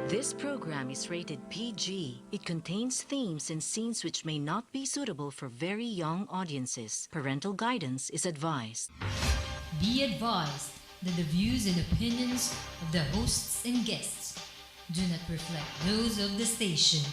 This program is rated PG. It contains themes and scenes which may not be suitable for very young audiences. Parental guidance is advised. Be advised that the views and opinions of the hosts and guests do not reflect those of the station.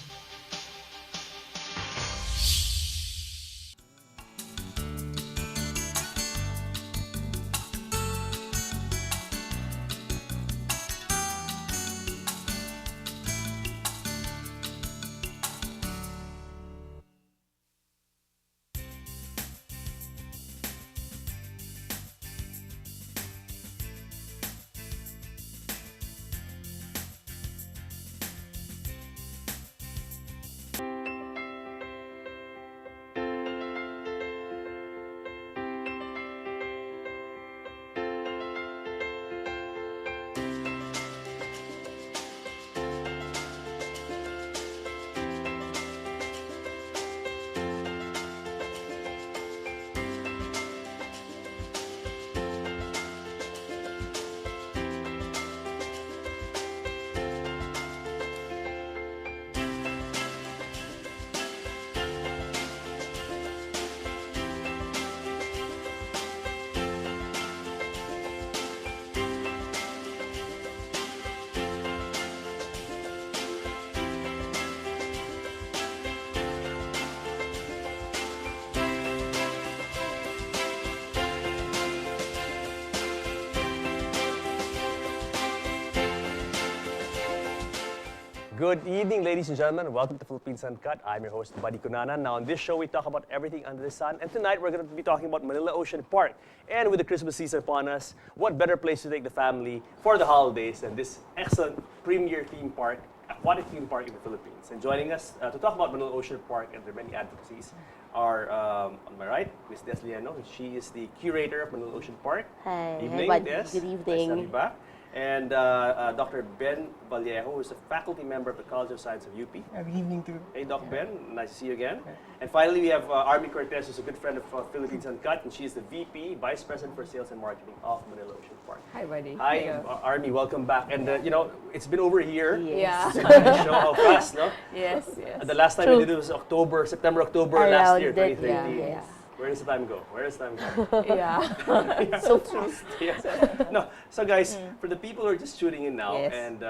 Good evening, ladies and gentlemen. Welcome to Philippines Uncut. I'm your host, Buddy Kunana. Now, on this show, we talk about everything under the sun. And tonight, we're going to be talking about Manila Ocean Park. And with the Christmas season upon us, what better place to take the family for the holidays than this excellent premier theme park, aquatic theme park in the Philippines. And joining us to talk about Manila Ocean Park and their many advocacies are, on my right, Ms. Des Liano. She is the curator of Manila Ocean Park. Hi. Evening, Hi, Des. Good evening. Nice to have you back. And Dr. Ben Vallejo, who is a faculty member of the College of Science of UP. Good evening to Hey, Doc Ben, nice to see you again. And finally, we have Army Cortez, who's a good friend of Philippines Uncut, and she's the VP, Vice President for Sales and Marketing of Manila Ocean Park. Hi, buddy. Hi, Army, welcome back. And you know, it's been over a year. Yeah. So you show how fast, no? Yes, yes. The last time we did it was September, October last year, 2013. Yeah. Where does the time go? Where does the time go? Yeah. So fast. Yeah. No. So guys, for the people who are just tuning in now, Yes. and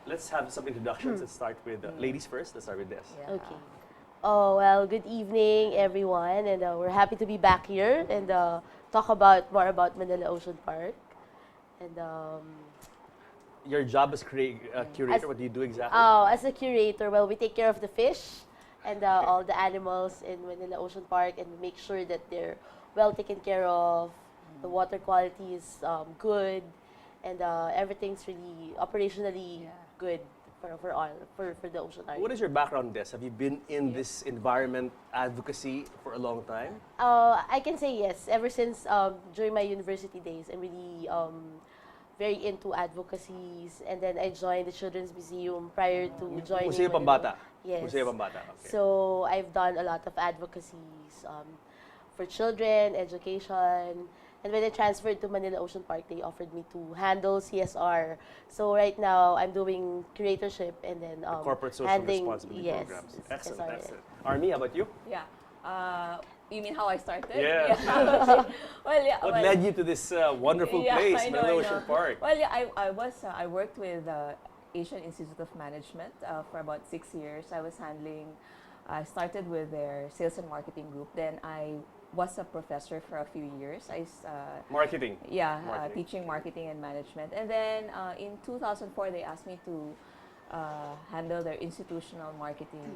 let's have some introductions. Let's start with ladies first. Let's start with this. Yeah. Okay. Oh, well, good evening, everyone. And we're happy to be back here and talk more about Manila Ocean Park. And Your job as curator, As- what do you do exactly? as a curator, well, we take care of the fish and all the animals in Manila Ocean Park and make sure that they're well taken care of. The water quality is good, and everything's really operationally good for the ocean area. What is your background, Des? Have you been in this environment advocacy for a long time? I can say yes. Ever since during my university days, I'm really very into advocacies, and then I joined the Children's Museum prior to joining. Museo Pambata. Yes. Museo Pambata. Okay. So I've done a lot of advocacies for children, education. And when I transferred to Manila Ocean Park, they offered me to handle CSR. So right now, I'm doing curatorship and then Corporate social handling, responsibility yes, programs. SRS. Excellent, excellent. Army, how about you? Yeah. You mean how I started? Yeah. Well, yeah. What well, led you to this wonderful yeah, place, I know, Manila I Ocean know. Park? Well, yeah, I worked with Asian Institute of Management for about 6 years. I started with their sales and marketing group. Then I was a professor for a few years. Marketing. Marketing. Teaching marketing and management. And then in 2004, they asked me to handle their institutional marketing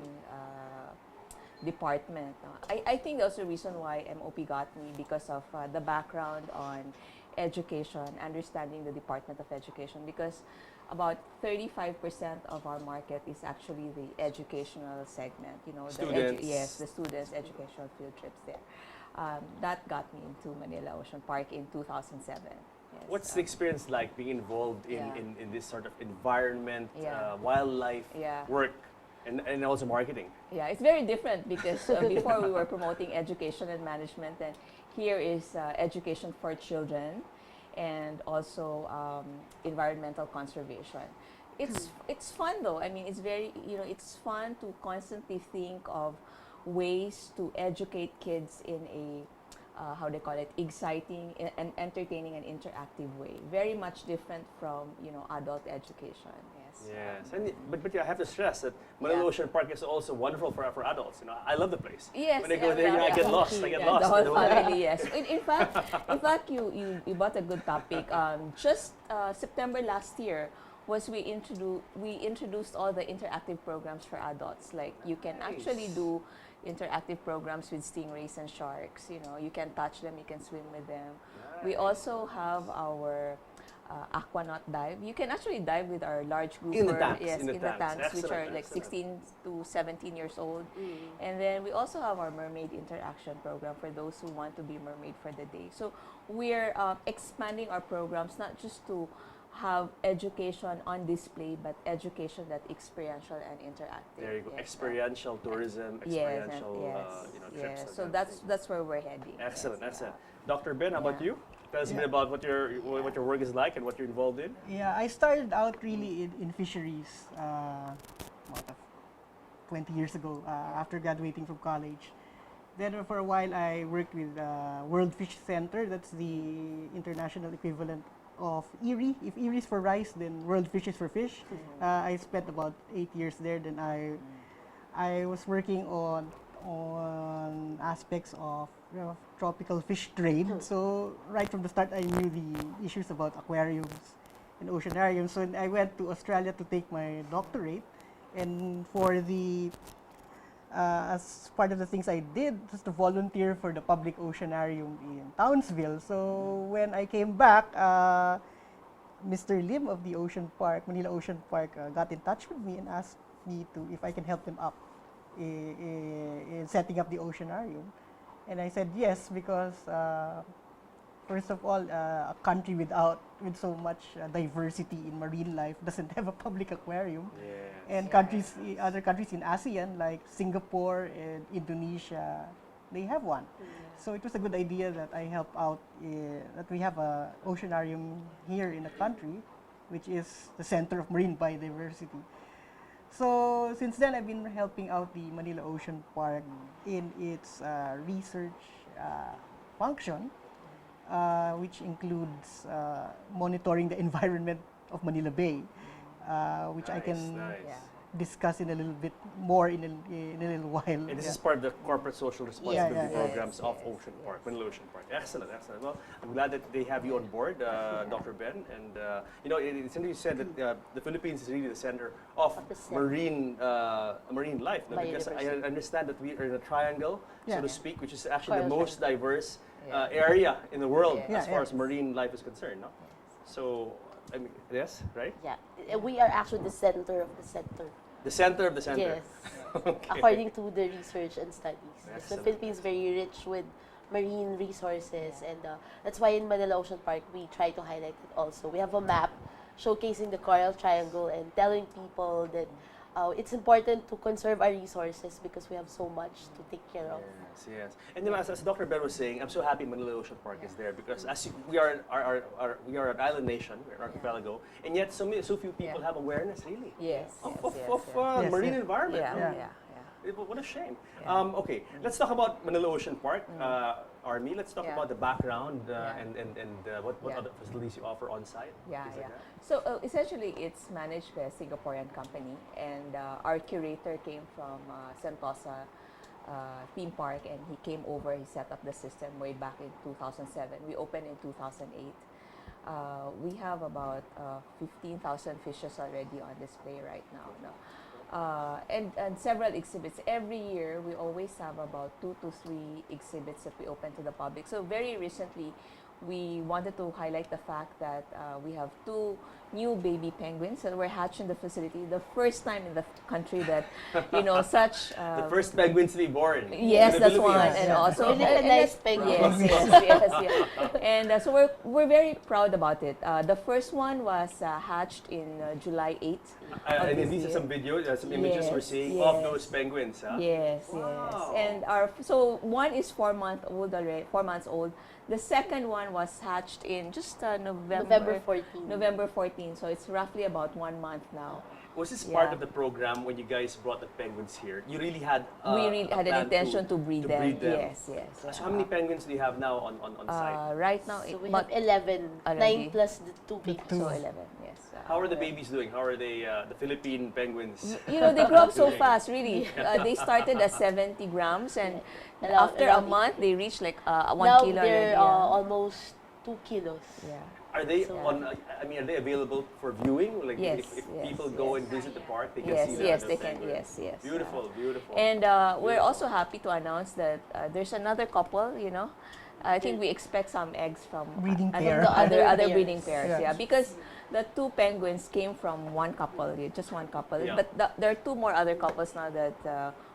department. I think that's the reason why MOP got me, because of the background on education, understanding the Department of Education, because about 35% of our market is actually the educational segment. You know, Students. the students' educational field trips there. That got me into Manila Ocean Park in 2007. Yes, What's the experience like being involved in, Yeah. in this sort of environment, Yeah. wildlife, Yeah. work, and also marketing? Yeah, it's very different because before we were promoting education and management, and here is education for children and also environmental conservation. It's fun though. I mean, it's very, it's fun to constantly think of ways to educate kids in a how they call it, exciting and entertaining and interactive way. Very much different from adult education. Yes, but I have to stress that Manila Ocean Park is also wonderful for adults. I love the place. Yes. When I go there, I get lost. I get lost. The whole family, yes. In fact, you brought a good topic. Just September last year was we introduced all the interactive programs for adults. Like you can actually do interactive programs with stingrays and sharks. You can touch them, you can swim with them. Nice. We also have our aquanaut dive. You can actually dive with our large grouper. In the tanks. Yes, in the tanks, which are like excellent. 16 to 17 years old. And then we also have our mermaid interaction program for those who want to be mermaid for the day. So we're expanding our programs not just to have education on display, but education that experiential and interactive. There you go. Experiential tourism, experiential trips. So that's where we're heading. Excellent. Dr. Ben, how about you? Tell us a bit about what your work is like and what you're involved in. Yeah, I started out really in fisheries about 20 years ago after graduating from college. Then for a while I worked with World Fish Center. That's the international equivalent of ERI. If ERI is for rice, then World Fish is for fish. I spent about 8 years there. Then I was working on aspects of tropical fish trade. So right from the start, I knew the issues about aquariums and oceanariums. So I went to Australia to take my doctorate, and for the as part of the things I did was to volunteer for the public oceanarium in Townsville. So when I came back, Mr. Lim of the Ocean Park, Manila Ocean Park, got in touch with me and asked me if I can help them up in setting up the oceanarium. And I said yes, because first of all, a country with so much diversity in marine life doesn't have a public aquarium. And other countries in ASEAN like Singapore and Indonesia, they have one. So it was a good idea that I help out, that we have a oceanarium here in the country, which is the center of marine biodiversity. So since then, I've been helping out the Manila Ocean Park in its research function, which includes monitoring the environment of Manila Bay, which I can discuss in a little bit more in a little while. And this is part of the corporate social responsibility programs of Ocean Park, Manila Ocean Park. Excellent. Well, I'm glad that they have you on board, Dr. Ben. And it's interesting you said that the Philippines is really the center of marine life. No? Because I understand that we are in a triangle, so to speak, which is actually the most diverse area in the world as far as marine life is concerned. No? So, I mean, yes, right? Yeah, we are actually the center of the center. The center of the center. Yes. According to the research and studies. The Philippines is very rich with marine resources, and that's why in Manila Ocean Park we try to highlight it also. We have a map showcasing the coral triangle and telling people that it's important to conserve our resources because we have so much to take care of. Yes. And as Dr. Ben was saying, I'm so happy Manila Ocean Park is there because we are an island nation, we're an archipelago, and yet so few people have awareness really of marine environment. What a shame. Okay, let's talk about Manila Ocean Park. Army, let's talk about the background and what other facilities you offer on site. So essentially, it's managed by a Singaporean company, and our curator came from Sentosa theme park, and he came over. He set up the system way back in 2007. We opened in 2008. We have about 15,000 fishes already on display right now. And several exhibits. Every year, we always have about 2 to 3 exhibits that we open to the public. So very recently, we wanted to highlight the fact that we have 2 new baby penguins that were hatched in the facility. The first time in the country that, such... the first penguins to be born. Yes, that's one. And also... Really a nice penguin. Yes. And so we're very proud about it. The first one was hatched in July 8th. And these are some videos, some images we're seeing of those penguins. Huh? Yes. And so one is 4 months old already. 4 months old. The second one was hatched in just November 14. 17, so it's roughly about 1 month now. Was this part Yeah. of the program when you guys brought the penguins here? You really had We really a had an plan intention to breed them. Yes, yes. So how many penguins do you have now on site? Right now, So we about have 11, already. 9 plus the 2 babies. so 11. Yes. How are the babies doing? How are they, the Philippine penguins? You know, they grow up so fast, really. They started at 70 grams, and after a month, they reach like 1 Now kilo. they're already, almost 2 kilos. yeah. Are they So- on? I mean, are they available for viewing? Like Yes, if yes, people go yes. and visit the park, they can Yes, see the yes, other they can. penguins. Yes, yes. Beautiful, beautiful. And we're also happy to announce that there's another couple. You know, I think we expect some eggs from Breeding I pair. think the other Pairs. breeding pairs. Yeah. Yeah, because the 2 penguins came from one couple, just one couple. Yeah. But there are 2 more other couples now that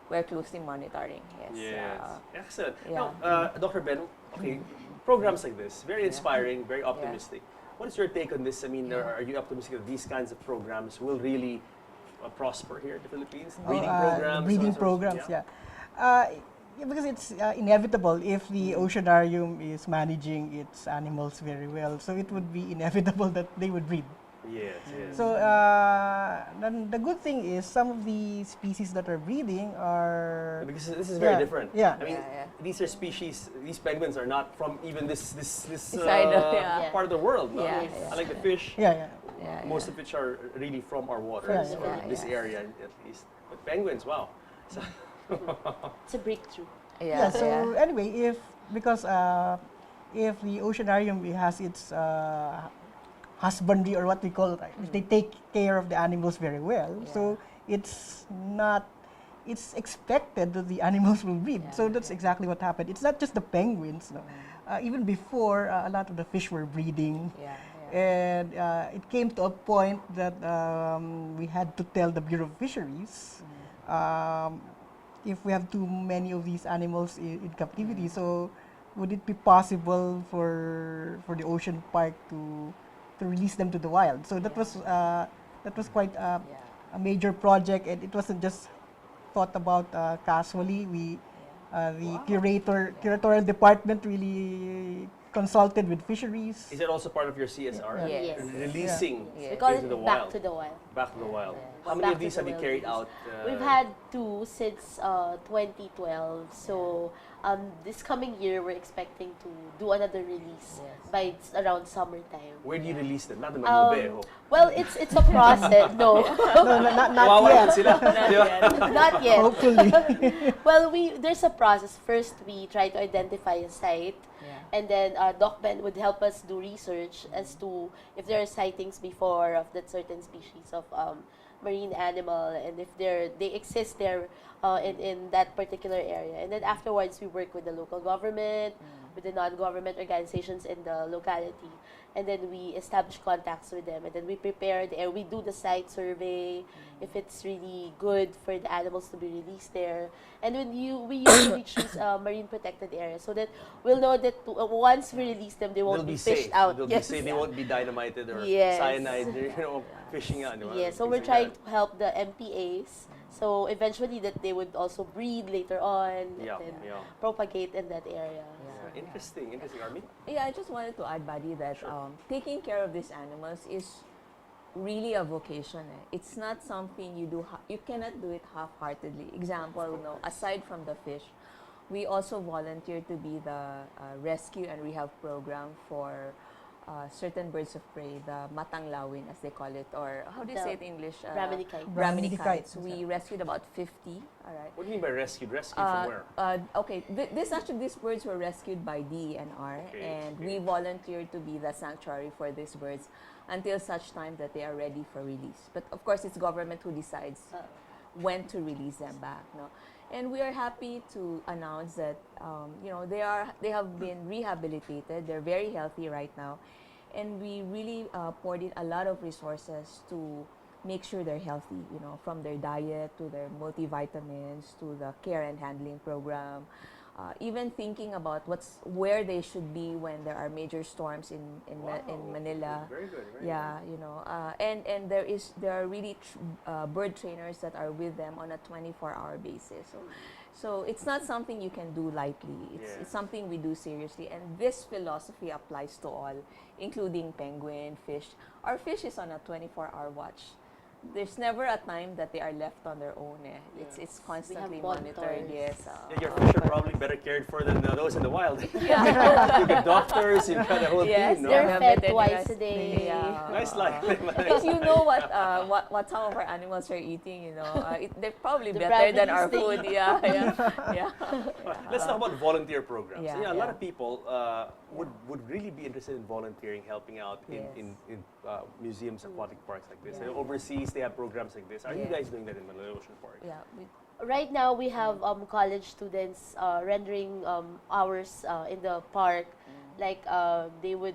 we're closely monitoring. Yes. Yes, excellent. yeah. Now, Dr. Ben, okay, programs like this, very inspiring, very optimistic. What is your take on this? I mean, are you optimistic that these kinds of programs will really prosper here in the Philippines? Breeding programs? Breeding so- programs, yeah. Yeah, because it's inevitable if the oceanarium is managing its animals very well. So it would be inevitable that they would breed. Yes, yes. So then the good thing is some of the species that are breeding are Because this is very Yeah, different. yeah. I mean, Yeah, yeah. these are species. These penguins are not from even this Side of- yeah. part of the world. No? Yeah, yeah. Unlike the fish, yeah. Yeah, most of which are really from our waters, Yeah, or yeah, this yeah. area at least. But penguins, wow. So, It's a breakthrough. Yeah, so anyway, because if the oceanarium has its husbandry, or what we call it, if they take care of the animals very well, so it's expected that the animals will breed. So that's exactly what happened. It's not just the penguins. No. Even before, a lot of the fish were breeding. Yeah, And it came to a point that we had to tell the Bureau of Fisheries if we have too many of these animals in captivity, so would it be possible for the ocean park to release them to the wild? So that was quite a major project, and it wasn't just thought about casually. The curatorial department really consulted with fisheries. is it also part of your CSR? Yeah. Yes. Releasing Yeah. We call into it the back wild. to the wild. Back to the wild. How Back many of to these the have you wild carried babies. out? We've had 2 since 2012. So this coming year, we're expecting to do another release by around summertime. Where do you release them? Not in Manila Bay, I hope. Well, it's a process. No, No, not Kawawa yet. rin sila. Di ba? not yet. Hopefully. Well, there's a process. First, we try to identify a site, and then Doc Ben would help us do research as to if there are sightings before of that certain species of marine animal, and if they exist there in that particular area. And then afterwards, we work with the local government, with the non-government organizations in the locality, and then we establish contacts with them, and then we prepare the area. We do the site survey, if it's really good for the animals to be released there. And we usually choose marine protected areas so that we'll know that once we release them, they won't They'll be be fished safe. out. They'll be safe. They won't be dynamited or Yes. cyanide, fishing out. Yeah, so we're trying to help the MPAs. So eventually that they would also breed later on Yeah, and then yeah. propagate in that area. Interesting, Army. Yeah, I just wanted to add, Buddy, that taking care of these animals is really a vocation. It's not something you do. You cannot do it half-heartedly. Example, aside from the fish, we also volunteer to be the rescue and rehab program for certain birds of prey, the matanglawin as they call it, or how do you say it in English? Brahminy kite. Brahminy Brahminy kites. kites, We rescued about 50. All right. What do you mean by rescued? Rescued from where? Okay, these birds were rescued by DENR, Okay, and okay. we volunteered to be the sanctuary for these birds until such time that they are ready for release. But of course, it's government who decides when to release them back. No? And we are happy to announce that they have been rehabilitated. They're very healthy right now, and we really poured in a lot of resources to make sure they're healthy. From their diet to their multivitamins to the care and handling program, even thinking about where they should be when there are major storms in Manila. Very good. Very Yeah, and there are really bird trainers that are with them on a 24-hour basis. So it's not something you can do lightly. It's something we do seriously. And this philosophy applies to all, including penguin, fish. Our fish is on a 24-hour watch. There's never a time that they are left on their own. It's constantly monitored. Yes. Yeah, your fish are probably better cared for than those in the wild. Yeah. You've got doctors, you've got a whole team, no? They're fed twice a day. Yeah. Nice life. If you know what some of our animals are eating, they're probably The better than our brownies food. they Yeah. Let's talk about volunteer programs. Yeah, A lot of people would really be interested in volunteering, helping out in museums, aquatic parks like this. Yeah. Overseas, they have programs like this. Are you guys doing that in Manila Ocean Park? Yeah. Right now, we have college students rendering hours in the park. Like they would,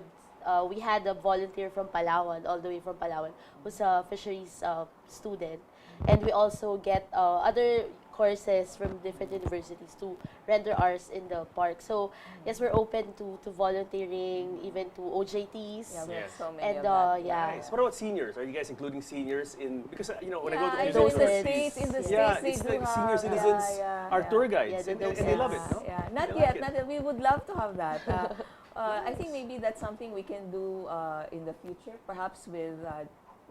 we had a volunteer from Palawan, all the way from Palawan, who's a fisheries student, and we also get other courses from different universities to render hours in the park. So yes, we're open to volunteering, even to OJTs. Yeah, we have Yes. so many And of that. Nice. What about seniors? Are you guys including seniors in? Because when I go to I museums know in the overseas, States, yeah, they it's do like senior have, citizens are tour guides, Yeah, and, the and they love it. docents. No? Yeah, not They yet. like it. Not yet. We would love to have that. I think maybe that's something we can do in the future, perhaps with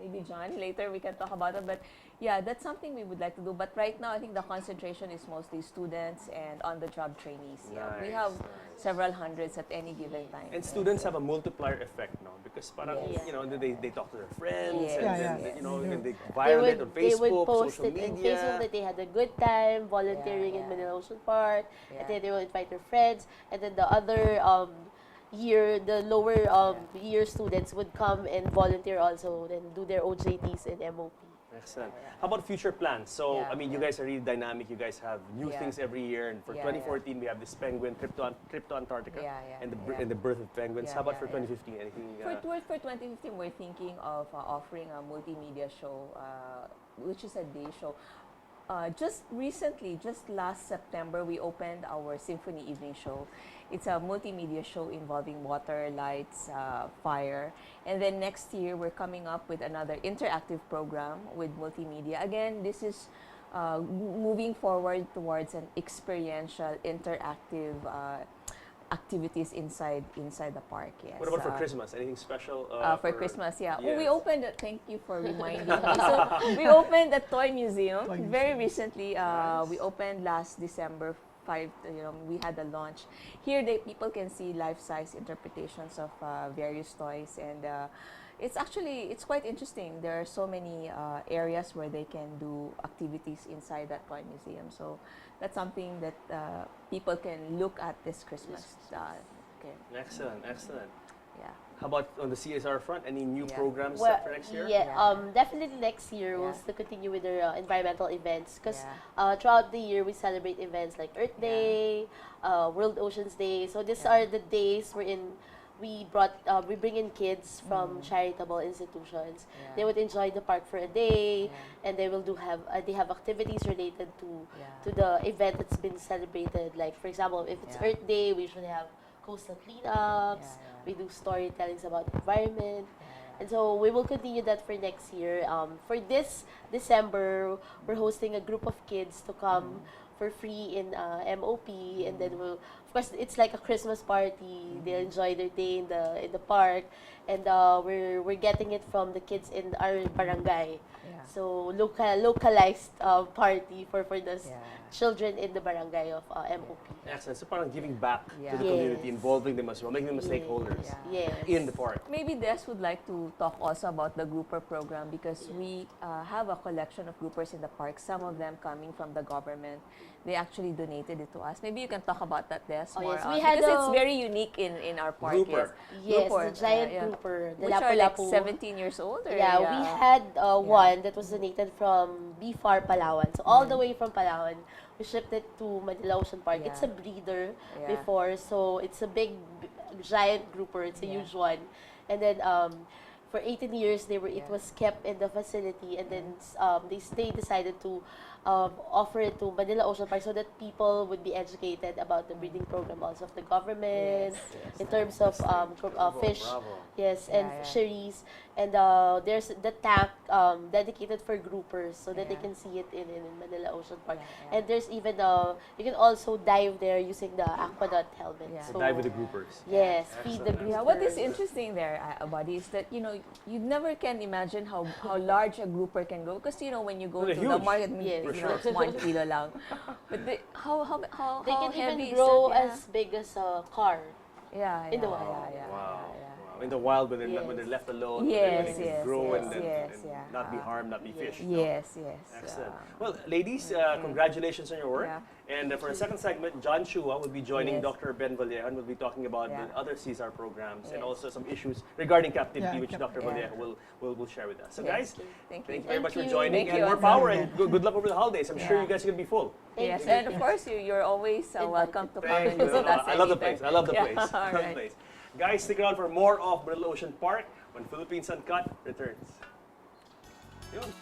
maybe John later. We can talk about it. But yeah, that's something we would like to do. But right now, I think the concentration is mostly students and on-the-job trainees. Yeah, we Nice, have nice. several hundreds at any given time. And students have a multiplier effect now because parang, Yes. they talk to their friends Yes. and Yeah, then yeah. and they they viral it would, on they would Facebook, post social it in media. Facebook that they had a good time volunteering in Yeah. Manila Ocean Park, Yeah. and then they will invite their friends, and then the other the lower year students would come and volunteer also, then do their OJTs in MOP. Excellent. How about future plans? So, Yeah, I mean, you guys are really dynamic. You guys have new Yeah. things every year. And for Yeah, 2014, we have this penguin trip to Antarctica Yeah, yeah, and yeah. and the birth of penguins. Yeah, How about yeah, for yeah. 2015? Anything? For 2015, we're thinking of offering a multimedia show, which is a day show. Just recently, just last September, we opened our Symphony Evening Show. It's a multimedia show involving water, lights, fire. And then next year, we're coming up with another interactive program with multimedia. Again, this is moving forward towards an experiential, interactive activities inside the park. Yes. What about for Christmas? Anything special? For Christmas, yeah. Yes. Oh, we opened. Thank you for reminding me. So we opened a toy museum Toy very museum. recently. Nice. We opened last December 5. We had a launch. Here, people can see life-size interpretations of various toys, and it's quite interesting. There are so many areas where they can do activities inside that toy museum. So that's something that people can look at this Christmas. Okay. Excellent, excellent. Yeah. How about on the CSR front? Any new Yeah. programs Well, set for next year? yeah, definitely next year we'll Yeah. still continue with our environmental events because Yeah. throughout the year we celebrate events like Earth Yeah. Day, World Oceans Day. So these Yeah. are the days wherein we bring in kids from charitable institutions. Yeah. They would enjoy the park for a day, Yeah. and they will they have activities related to Yeah. the event that's been celebrated. Like for example, if it's Yeah. Earth Day, we usually have coastal cleanups. Yeah, yeah. We do storytellings about the environment. And so we will continue that for next year. For this December, we're hosting a group of kids to come for free in MOP, and then we'll, of course, it's like a Christmas party. They'll enjoy their day in the park, and we're getting it from the kids in our barangay. Yeah. So localized party for the Yeah. children in the barangay of MOP. Excellent. So parang giving back Yeah. to the community, Yes. involving them as well, making them Yeah. stakeholders Yeah. Yes. in the park. Maybe Des would like to talk also about the grouper program because we have a collection of groupers in the park, some of them coming from the government. They actually donated it to us. Maybe you can talk about that, Des, Oh, more. yes. We had because it's a- very unique in our park. Grouper. Yes, Grouper, the giant yeah. grouper, the Which are like lapu-lapu. 17 years old? Or, Yeah, we had one that was donated from BFAR Palawan. So all the way from Palawan, we shipped it to Manila Ocean Park. Yeah. It's a breeder Yeah. before, so it's a giant grouper. It's a Yeah. huge one. And then for 18 years, it Yeah. was kept in the facility, and then they decided to offer it to Manila Ocean Park so that people would be educated about the breeding program also of the government Yes, in terms of Bravo, fish. bravo. Yes, Yeah, and yeah. fisheries. And there's the tank dedicated for groupers so that they Yeah. can see it in Manila Ocean Park. Yeah, yeah. And there's even you can also dive there using the aquanaut helmet. Yeah. So, Dive with the groupers. yes, feed the Excellent. groupers. Yeah, what is interesting there, Buddy, is that you never can imagine how large a grouper can go because when you go They're to the huge. market, Yes. For it's 1 kilo lang. But how They can heavy even is grow that? as big as a car. Yeah, in the yeah, wild. yeah, yeah, Wow. yeah, yeah. In the wild, when they're, Yes. when they're left alone, Yes, when they yes, can grow yes, and yes, and yeah. not be harmed, not be fished. Yes, yes. Excellent. Well, ladies, congratulations on your work. Yeah. And for the second segment, John Chua will be joining Yes. Dr. Ben Vallejo and will be talking about Yeah. the other CSR programs and Yes. also some issues regarding captivity, Yeah, which Dr. Yeah. Vallejo will share with us. So, Yes. guys, Thank thank you. you very much for Thank you. joining Thank and you, more Anton. power and good luck over the holidays. I'm sure Yeah. you guys are going to be full. Yes, you. and of course you're always welcome to come and Thank you. visit us. I love the anytime. place. I love the Yeah, place. I all love the right. place. Guys, stick around for more of Manila Ocean Park when Philippines Uncut returns. Yun.